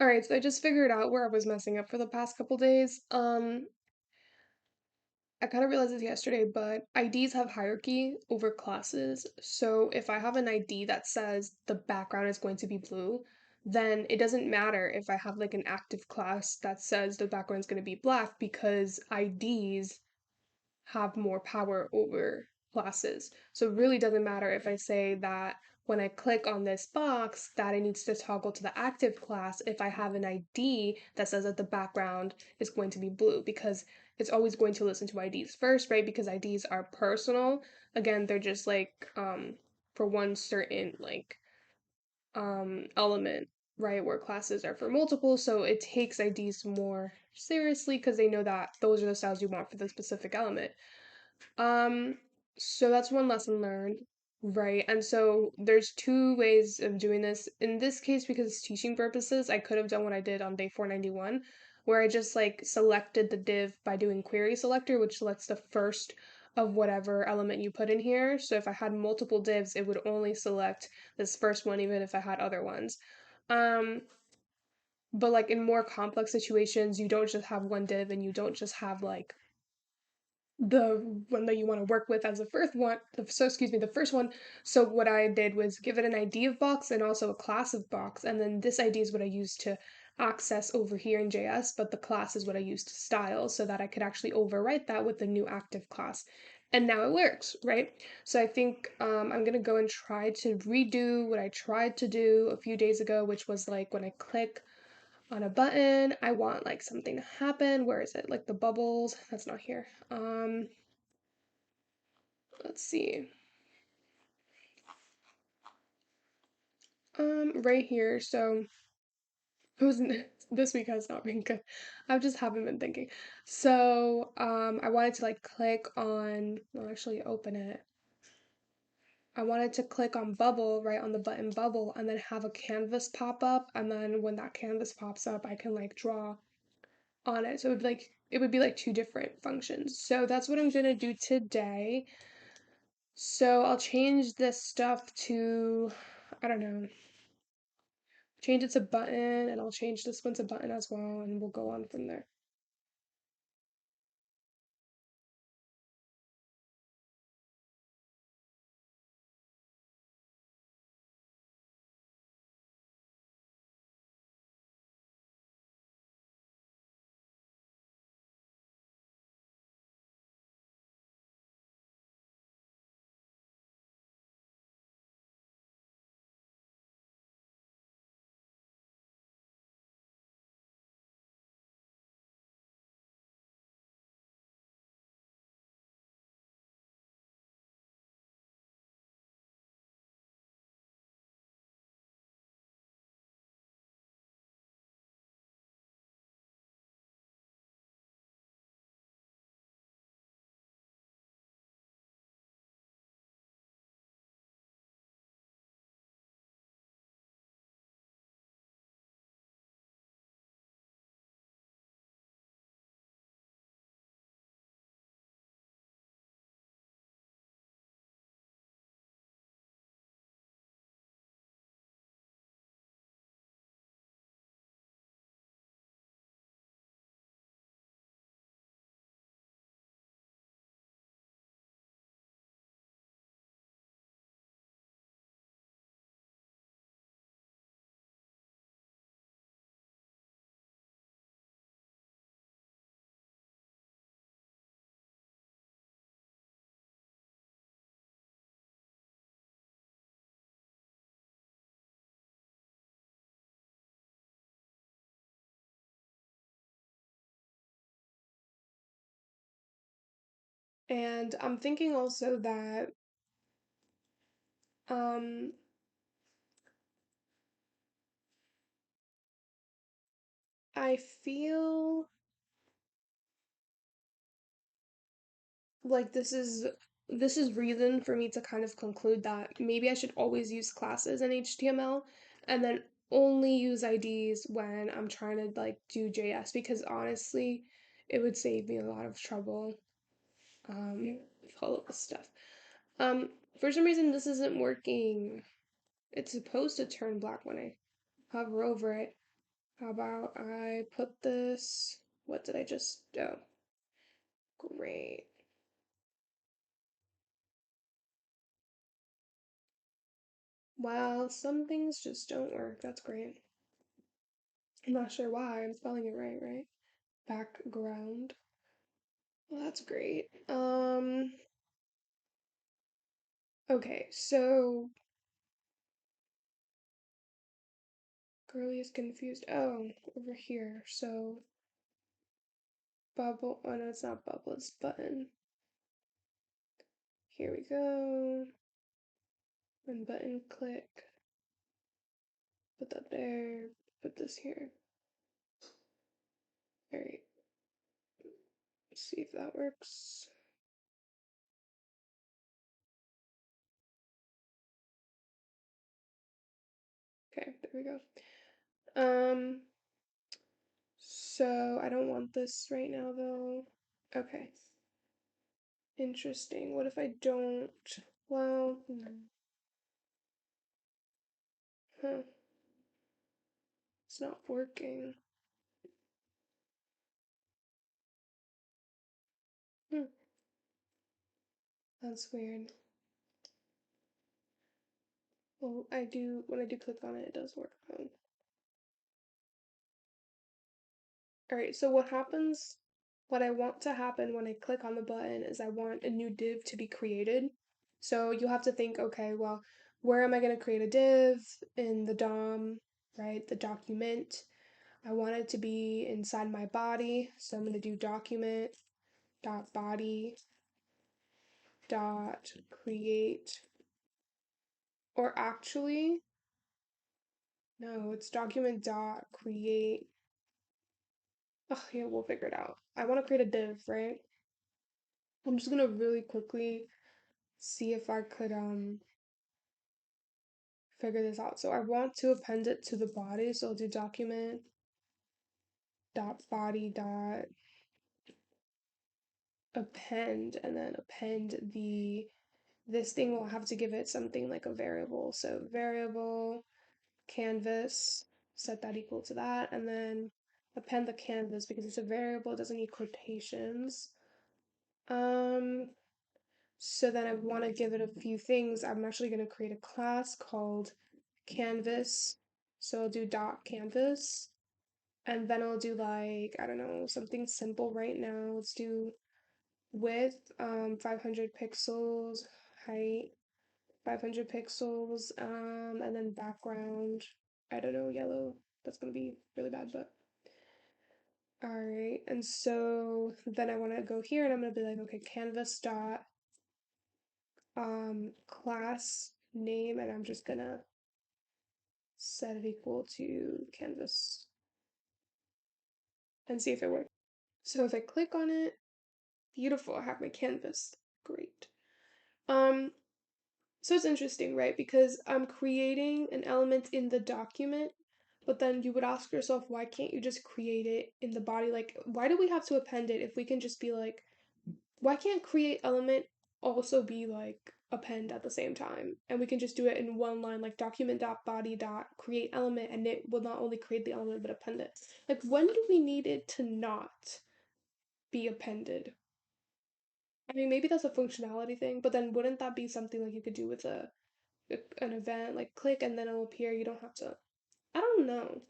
All right, so I just figured out where I was messing up for the past couple days. I kind of realized this yesterday, but IDs have hierarchy over classes. So if I have an ID that says the background is going to be blue, then it doesn't matter if I have like an active class that says the background is going to be black because IDs have more power over classes. So it really doesn't matter if I say that when I click on this box that it needs to toggle to the active class if I have an ID that says that the background is going to be blue because it's always going to listen to IDs first, right? Because IDs are personal. Again, they're just like for one certain like element, right? Where classes are for multiple, so it takes IDs more seriously because they know that those are the styles you want for the specific element. Um, so that's one lesson learned, right? And so there's two ways of doing this. In this case, because it's teaching purposes, I could have done what I did on day 491, where I just like selected the div by doing query selector, which selects the first of whatever element you put in here. So if I had multiple divs, it would only select this first one, even if I had other ones. Um, but like in more complex situations, you don't just have one div and you don't just have like the one that you want to work with as the first one. So excuse me, the first one. So what I did was give it an ID of box and also a class of box, and then this ID is what I used to access over here in JS, but the class is what I used to style so that I could actually overwrite that with the new active class. And now it works, right? So I think I'm gonna go and try to redo what I tried to do a few days ago, which was like when I click on a button, I want like something to happen. Where is it? Like the bubbles. That's not here. Let's see. Right here. So it wasn't this week has not been good. I just haven't been thinking. So, I wanted to like click on, well, actually open it. I wanted to click on bubble, right on the button bubble, and then have a canvas pop up. And then when that canvas pops up, I can like draw on it. So it would be like two different functions. So that's what I'm gonna do today. So I'll change this stuff to, I don't know, change it to button, and I'll change this one to button as well, and we'll go on from there. And I'm thinking also that um I feel like this is reason for me to kind of conclude that maybe I should always use classes in HTML and then only use IDs when I'm trying to like do JS because honestly, it would save me a lot of trouble with all of this stuff. For some reason this isn't working. It's supposed to turn black when I hover over it. How about I put this, what did I just, oh, great. Well, some things just don't work. That's great. I'm not sure why. I'm spelling it right, right? Background. Well, that's great. Okay, so Girly is confused. Oh, over here. So bubble. Oh no, it's not bubble, it's button. Here we go. And button click. Put that there. Put this here. Alright. See if that works. Okay, there we go. So I don't want this right now though. Okay. Interesting. What if I don't? Well, huh. It's not working. Hmm. That's weird. Well, when I do click on it, it does work. Alright, so what I want to happen when I click on the button is I want a new div to be created. So you'll have to think, okay, well, where am I going to create a div? In the DOM, right? The document. I want it to be inside my body. So I'm going to do document dot body dot create. Or actually, no, it's document dot create. Oh, yeah, we'll figure it out. I want to create a div, right? I'm just gonna really quickly see if I could figure this out. So I want to append it to the body, so I'll do document dot body dot append and then append the this thing will have to give it something like a variable. So variable canvas, set that equal to that, and then append the canvas because it's a variable, it doesn't need quotations. So then I want to give it a few things. I'm actually going to create a class called canvas. So I'll do dot canvas. And then I'll do like, I don't know, something simple right now. Let's do width, 500 pixels, height, 500 pixels, and then background, I don't know, yellow. That's gonna be really bad, but all right. And so then I want to go here and I'm gonna be like, okay, canvas dot class name, and I'm just gonna set it equal to canvas and see if it works. So if I click on it, beautiful, I have my canvas. Great. Um, so it's interesting, right? Because I'm creating an element in the document, but then you would ask yourself, why can't you just create it in the body? Like, why do we have to append it if we can just be like, why can't create element also be like append at the same time? And we can just do it in one line, like document dot body dot create element, and it will not only create the element but append it. Like, when do we need it to not be appended? I mean, maybe that's a functionality thing, but then wouldn't that be something like you could do with an event, like click and then it'll appear, you don't have to. I don't know.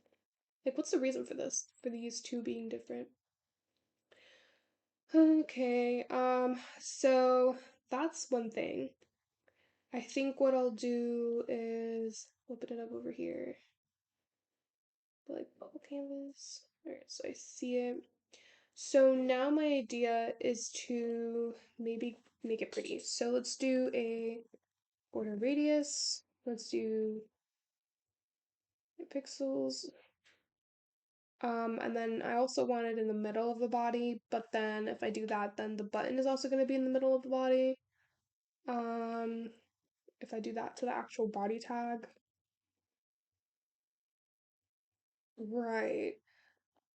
Like, what's the reason for this? For these two being different? Okay, so that's one thing. I think what I'll do is open it up over here. Like bubble canvas. Alright, so I see it. So now my idea is to maybe make it pretty. So let's do a border radius. Let's do pixels. And then I also want it in the middle of the body, but then if I do that, then the button is also going to be in the middle of the body. Um, if I do that to the actual body tag. Right.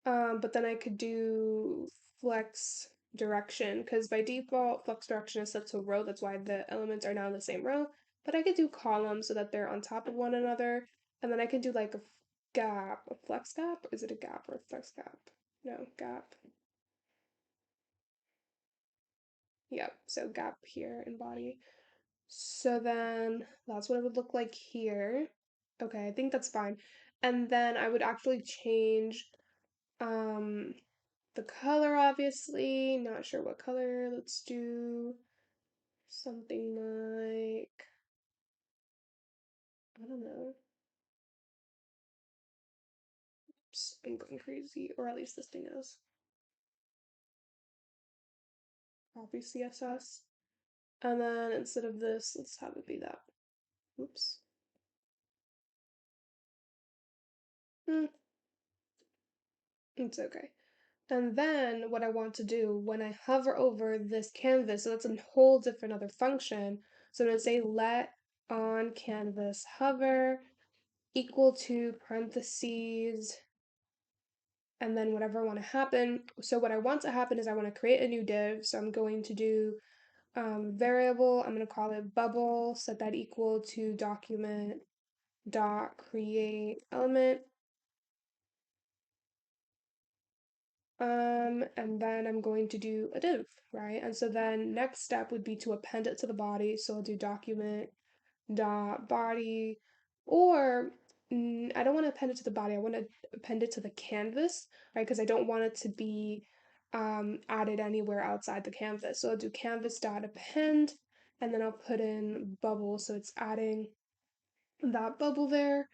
But then I could do flex direction because by default, flex direction is set to row. That's why the elements are now in the same row. But I could do columns so that they're on top of one another. And then I could do like gap. A flex gap? Is it a gap or a flex gap? No, gap. Yep, so gap here in body. So then that's what it would look like here. Okay, I think that's fine. And then I would actually change um the color, obviously. Not sure what color. Let's do something like, I don't know. Oops, I'm going crazy, or at least this thing is. Copy CSS. And then instead of this, let's have it be that. Oops. Hmm, it's okay. And then what I want to do when I hover over this canvas, so that's a whole different other function. So I'm going to say let on canvas hover equal to parentheses and then whatever I want to happen. So what I want to happen is I want to create a new div. So I'm going to do variable. I'm going to call it bubble, set that equal to document dot create element. And then I'm going to do a div, right? And so then next step would be to append it to the body. So I'll do document dot body, or I don't want to append it to the body. I want to append it to the canvas, right? Because I don't want it to be added anywhere outside the canvas. So I'll do canvas dot append, and then I'll put in bubble. So it's adding that bubble there.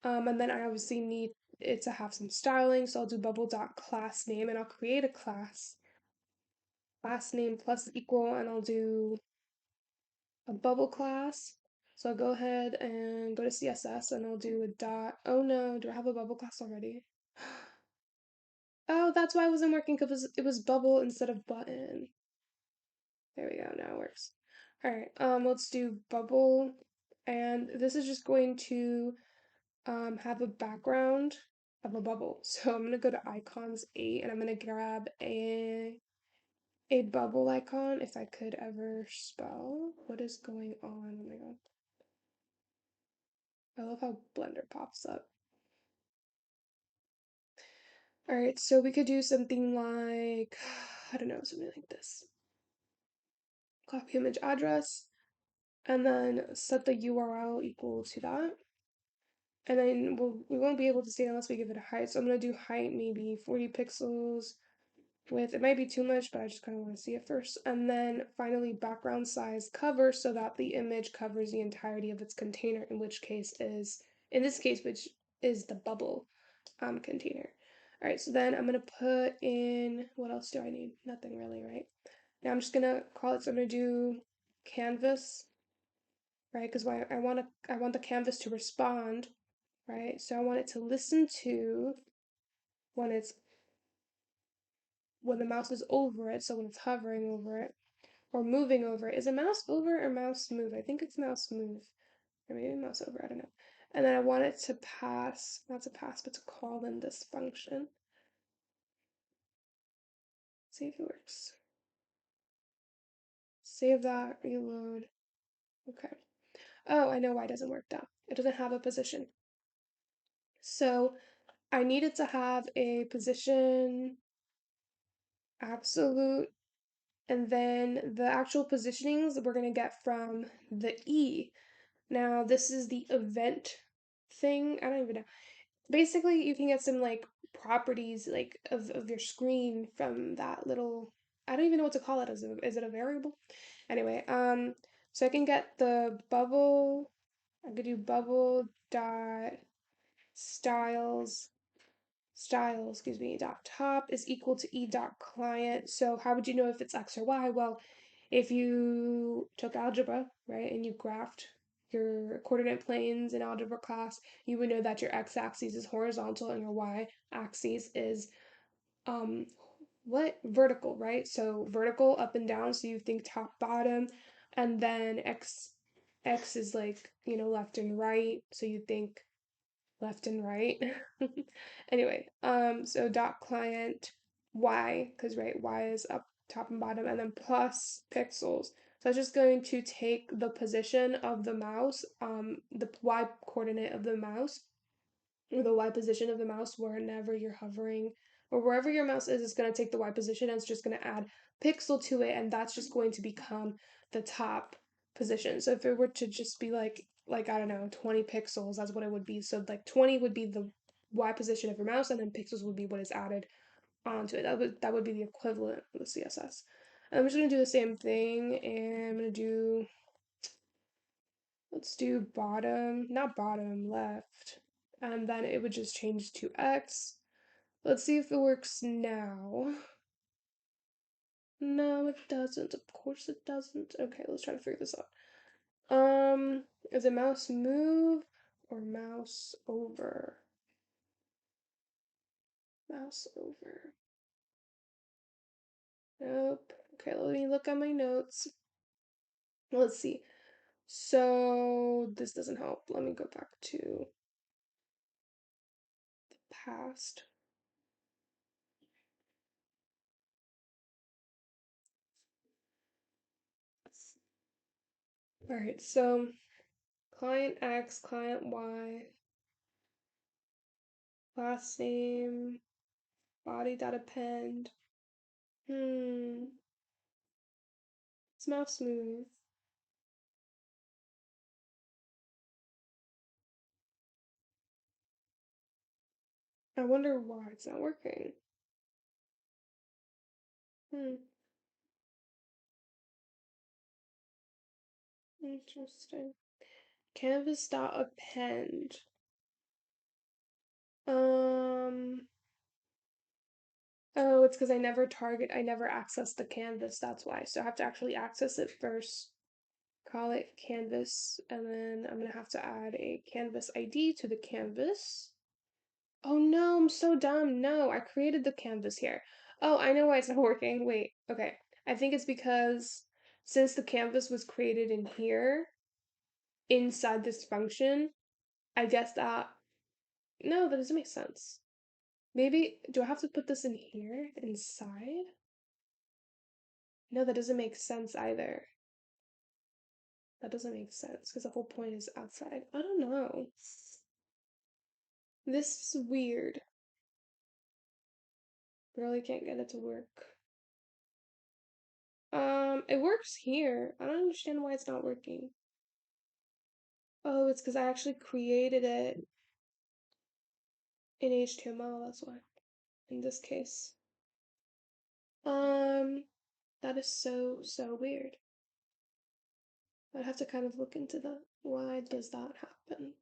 And then I obviously need it to have some styling. So I'll do bubble dot class name, and I'll create a class name plus equal, and I'll do a bubble class. So I'll go ahead and go to CSS and I'll do a dot. Oh no, do I have a bubble class already? Oh, that's why it wasn't working because it was bubble instead of button. There we go, now it works. All right, let's do bubble, and this is just going to have a background of a bubble. So I'm gonna go to icons 8 and I'm gonna grab a bubble icon if I could ever spell. What is going on? Oh my god. I love how Blender pops up. All right, so we could do something like, I don't know, something like this. Copy image address, and then set the URL equal to that. And then we won't be able to see it unless we give it a height. So I'm gonna do height maybe 40 pixels with, it might be too much, but I just kind of want to see it first. And then finally background size cover so that the image covers the entirety of its container, in this case, which is the bubble container. All right, so then I'm gonna put in, what else do I need? Nothing really, right? Now I'm just gonna call it, so I'm gonna do canvas, right? Because I want the canvas to respond, right? So I want it to listen to when it's when the mouse is over it, so when it's hovering over it or moving over it. Is it mouse over or mouse move? I think it's mouse move. Or maybe mouse over, I don't know. And then I want it to pass, not to pass, but to call in this function. See if it works. Save that, reload. Okay. Oh, I know why it doesn't work now. It doesn't have a position. So I needed to have a position absolute, and then the actual positionings we're going to get from the E. Now, this is the event thing. I don't even know. Basically, you can get some like properties like of your screen from that little, I don't even know what to call it. Is it a variable? Anyway, so I can get the bubble, I could do bubble dot styles excuse me, dot top is equal to e dot client. So how would you know if it's X or Y? Well, if you took algebra, right, and you graphed your coordinate planes in algebra class, you would know that your x-axis is horizontal and your y-axis is um what vertical, right? So vertical up and down, so you think top bottom, and then x is like, left and right, so you think left and right. Anyway, so dot client y, because right, y is up top and bottom, and then plus pixels. So it's just going to take the position of the mouse, the y coordinate of the mouse, or the Y position of the mouse wherever you're hovering, or wherever your mouse is, it's going to take the Y position and it's just going to add pixel to it, and that's just going to become the top position. So if it were to just be like I don't know, 20 pixels, that's what it would be. So like 20 would be the Y position of your mouse, and then pixels would be what is added onto it. That would be the equivalent of the CSS. And I'm just gonna do the same thing, and I'm gonna do, let's do bottom, not bottom, left, and then it would just change to X. Let's see if it works now. No, it doesn't. Of course it doesn't. Okay, let's try to figure this out. Is it mouse move or mouse over? Mouse over. Nope. Okay, let me look at my notes. Let's see. So this doesn't help. Let me go back to the past. All right, so client X, client Y, last name, body dot append. It's mouse smooth. I wonder why it's not working. Hmm, interesting. Canvas dot append. Um, oh, it's because I never access the canvas, that's why. So I have to actually access it first. Call it canvas, and then I'm gonna have to add a canvas ID to the canvas. Oh no, I'm so dumb. No, I created the canvas here. Oh, I know why it's not working. Wait, okay. I think it's because since the canvas was created in here, inside this function, I guess that. No, that doesn't make sense. Maybe, do I have to put this in here, inside? No, that doesn't make sense either. That doesn't make sense because the whole point is outside. I don't know. This is weird. Really can't get it to work. It works here. I don't understand why it's not working. Oh, it's because I actually created it in HTML, that's why. In this case. Um, that is so weird. I'd have to kind of look into that. Why does that happen?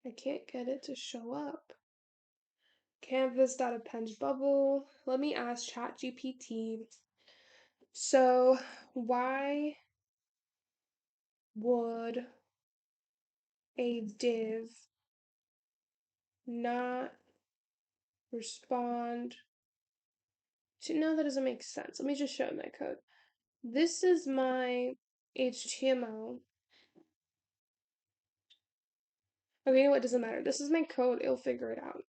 I can't get it to show up. Canvas.append bubble. Let me ask ChatGPT. So, why would a div not respond to, no, that doesn't make sense. Let me just show my code. This is my HTML. Okay, you know what, doesn't matter. This is my code, it'll figure it out.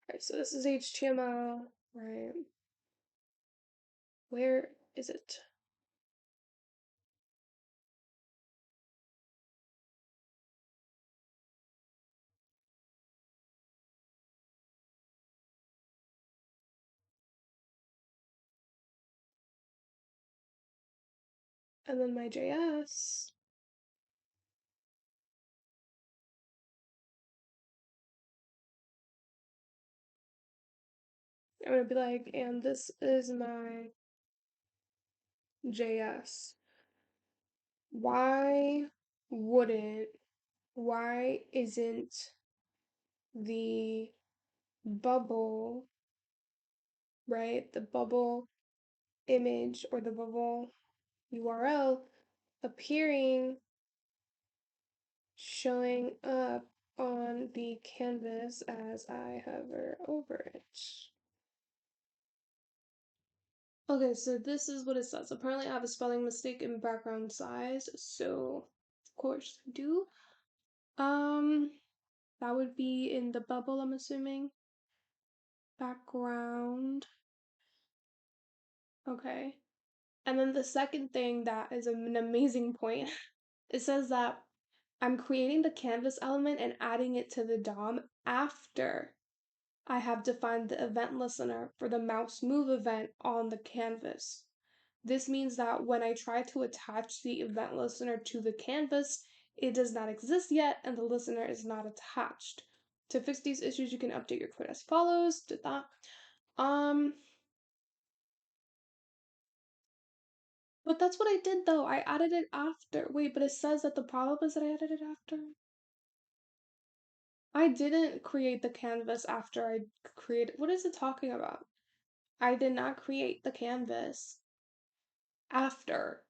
Okay, so this is HTML, right? Where is it? And then my JS. I'm gonna be like, and this is my JS. Why wouldn't, why isn't the bubble, right? The bubble image or the bubble URL appearing, showing up on the canvas as I hover over it? Okay, so this is what it says. Apparently I have a spelling mistake in background size, so of course I do. Um, that would be in the bubble, I'm assuming. Background. Okay. And then the second thing that is an amazing point, it says that I'm creating the canvas element and adding it to the DOM after I have defined the event listener for the mouse move event on the canvas. This means that when I try to attach the event listener to the canvas, it does not exist yet and the listener is not attached. To fix these issues, you can update your code as follows. Did that. Um, but that's what I did though. I added it after. Wait, but it says that the problem is that I added it after. I didn't create the canvas after I created. What is it talking about? I did not create the canvas after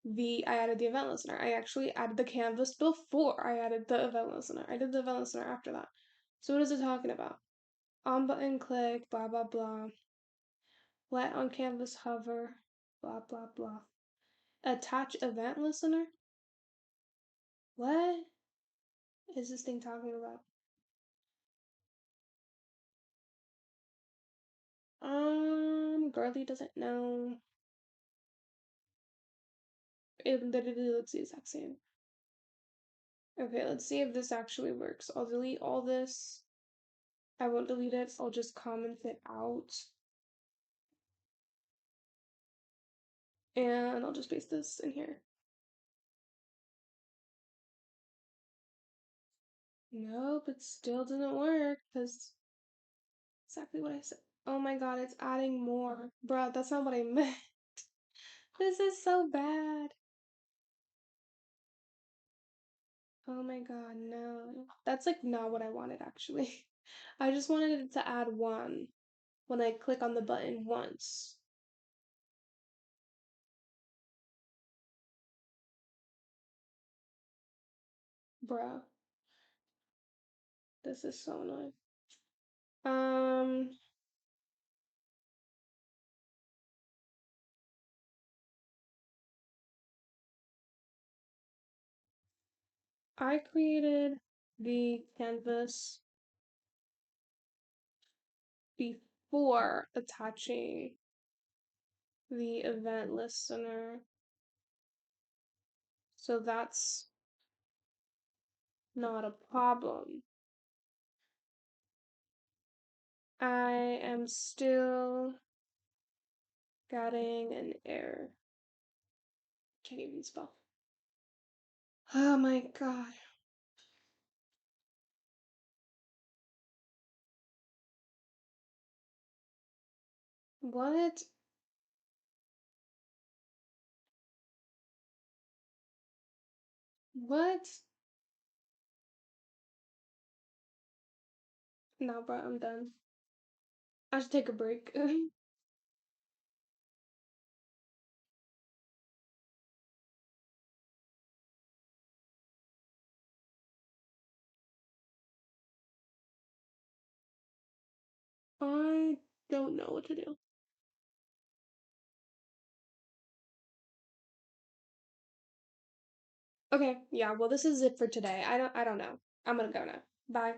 I added the event listener. I actually added the canvas before I added the event listener. I did the event listener after that. So what is it talking about? On button click, blah blah blah. Let on canvas hover, blah blah blah. Attach event listener? What is this thing talking about? Girly doesn't know. It literally looks the exact same. Okay, let's see if this actually works. I'll delete all this. I won't delete it, I'll just comment it out. And I'll just paste this in here. Nope, it still didn't work because exactly what I said. Oh my god, it's adding more. Bruh, that's not what I meant. This is so bad. Oh my god, no. That's like not what I wanted actually. I just wanted it to add one when I click on the button once. Bruh, this is so annoying. Um, I created the canvas before attaching the event listener. So that's not a problem. I am still getting an error. Can't even spell. Oh my god. What? What? No, bro, I'm done. I should take a break. I don't know what to do. Okay, yeah, well this is it for today. I don't know. I'm gonna go now. Bye.